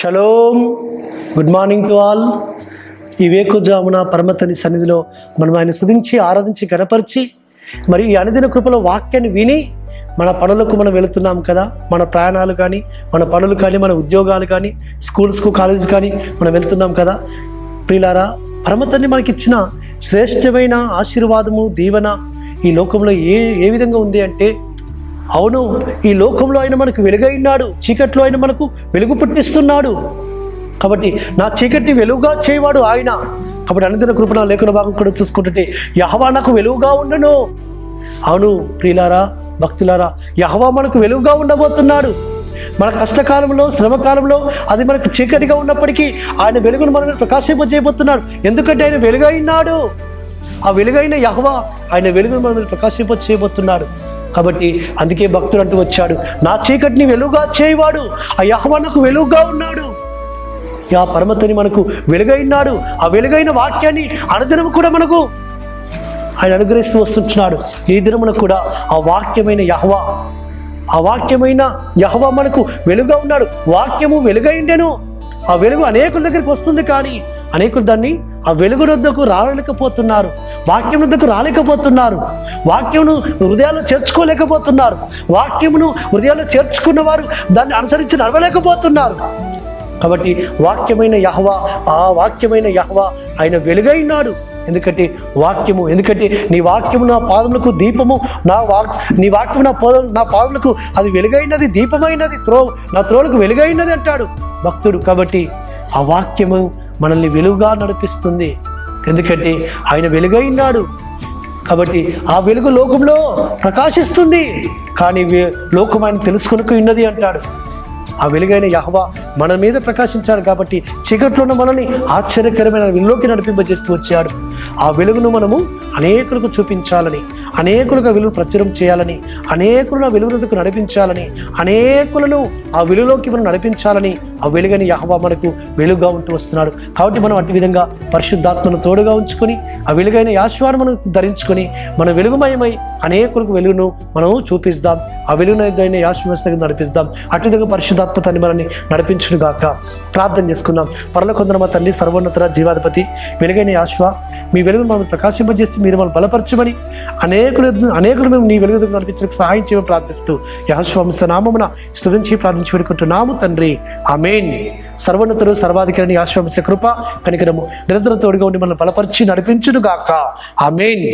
Shalom, good morning to all. ఈ వేకుజామున పరమతని సన్నిధిలో మనం ఆయన స్తుతించి ఆరాధించి గణపరిచి మరి ఈ అనుదిన కృపలో వాక్యాన్ని విని మన పనులకు మనం వెళుతున్నాం కదా. మన ప్రయాణాలు కానీ, మన పనులు కానీ, మన ఉద్యోగాలు కానీ, స్కూల్స్కు కాలేజ్ కానీ మనం వెళ్తున్నాం కదా. ప్రియులారా, పరమతని మనకిచ్చిన శ్రేష్టమైన ఆశీర్వాదము, దీవెన ఈ లోకంలో ఏ విధంగా ఉంది అంటే, అవును, ఈ లోకంలో ఆయన మనకు వెలుగైనాడు, చీకట్లో ఆయన మనకు వెలుగు పుట్టిస్తున్నాడు. కాబట్టి నా చీకటిని వెలుగుగా చేయవాడు ఆయన. కాబట్టి అనుదిన కృపణ లేఖన భాగం కూడా చూసుకుంటుంటే యెహోవా నాకు వెలుగుగా ఉండను. అవును ప్రియులారా, భక్తులారా, యెహోవా మనకు వెలుగుగా ఉండబోతున్నాడు. మన కష్టకాలంలో, శ్రమకాలంలో అది మనకు చీకటిగా ఉన్నప్పటికీ ఆయన వెలుగును మనల్ని ప్రకాశింపజేయబోతున్నాడు. ఎందుకంటే ఆయన వెలుగైనాడు. ఆ వెలుగైన యెహోవా ఆయన వెలుగును మనల్ని ప్రకాశింపజేయబోతున్నాడు. కాబట్టి అందుకే భక్తుడు అంటూ వచ్చాడు, నా చీకటిని వెలుగుగా చేయవాడు ఆ యెహోవా నాకు వెలుగుగా ఉన్నాడు. ఆ పరమతని మనకు వెలుగైనాడు. ఆ వెలుగైన వాక్యాన్ని అనుదినము కూడా మనకు ఆయన అనుగ్రహిస్తూ వస్తున్నాడు. ఈ దినమున కూడా ఆ వాక్యమైన యెహోవా మనకు వెలుగుగా ఉన్నాడు. వాక్యము వెలుగైండెను. ఆ వెలుగు అనేకుల దగ్గరికి వస్తుంది, కానీ అనేకులు దాన్ని ఆ వెలుగు వద్దకు రాలేకపోతున్నారు. వాక్యం వద్దకు రాలేకపోతున్నారు. వాక్యమును హృదయాల్లో చేర్చుకోలేకపోతున్నారు. వాక్యమును హృదయాల్లో చేర్చుకున్న వారు దాన్ని అనుసరించి నడవలేకపోతున్నారు. కాబట్టి వాక్యమైన యెహోవా, ఆ వాక్యమైన యెహోవా ఆయన వెలుగైనాడు. ఎందుకంటే నీ వాక్యము నా పాదములకు దీపము, నీ వాక్యము నా పాదములకు అది వెలుగైనది, దీపమైనది, నా త్రోలకు వెలుగైనది అంటాడు భక్తుడు. కాబట్టి ఆ వాక్యము మనల్ని వెలుగుగా నడిపిస్తుంది. ఎందుకంటే ఆయన వెలుగైనాడు. కాబట్టి ఆ వెలుగు లోకంలో ప్రకాశిస్తుంది, కానీ లోకం ఆయన తెలుసుకొనుకు ఉన్నది అంటాడు. ఆ వెలుగైన యెహోవా మన మీద ప్రకాశించాడు. కాబట్టి చీకట్లో ఉన్న మనల్ని ఆశ్చర్యకరమైన వెలుగులోకి నడిపింపజేస్తూ వచ్చాడు. ఆ వెలుగును మనము అనేకులకు చూపించాలని, అనేకులకు వెలుగు ప్రచురం చేయాలని, అనేకులను ఆ వెలుగులకు నడిపించాలని, అనేకులను ఆ వెలుగులోకి మనం నడిపించాలని ఆ వెలుగైన యెహోవా మనకు వెలుగుగా ఉంటూ వస్తున్నాడు. కాబట్టి మనం అట్టి విధంగా పరిశుద్ధాత్మను తోడుగా ఉంచుకొని ఆ వెలుగైన యాశ్వాను మనం ధరించుకొని మన వెలుగుమయమై అనేకులకు వెలుగును మనం చూపిస్తాం. ఆ వెలుగునైన యాశ్వాసగా నడిపిస్తాం. అట్టి విధంగా పరిశుద్ధాత్మ తండ్రి మనల్ని నడిపించును గాక. ప్రార్థన చేసుకుందాం. పరలోకమందున్న తండ్రి, సర్వోన్నత జీవాధిపతి, వెలుగైన యాశ్వా, మీ వెలుగును మనం ప్రకాశింపజేసి మీరు మనం బలపరచమని అనేకులు మేము నీ వెలుగు నడిపించడానికి సహాయం చేయమని ప్రార్థిస్తూ యెహోవా నామమున స్తుతించి ప్రార్థించి వేడుకుంటున్నాము తండ్రి. ఆమేన్. సర్వోన్నతుడు సర్వాధికారిని యెహోవా కృప కనికరము నిరంతరం తోడుగా ఉండి మనం బలపరిచి నడిపించును గాక. ఆమేన్.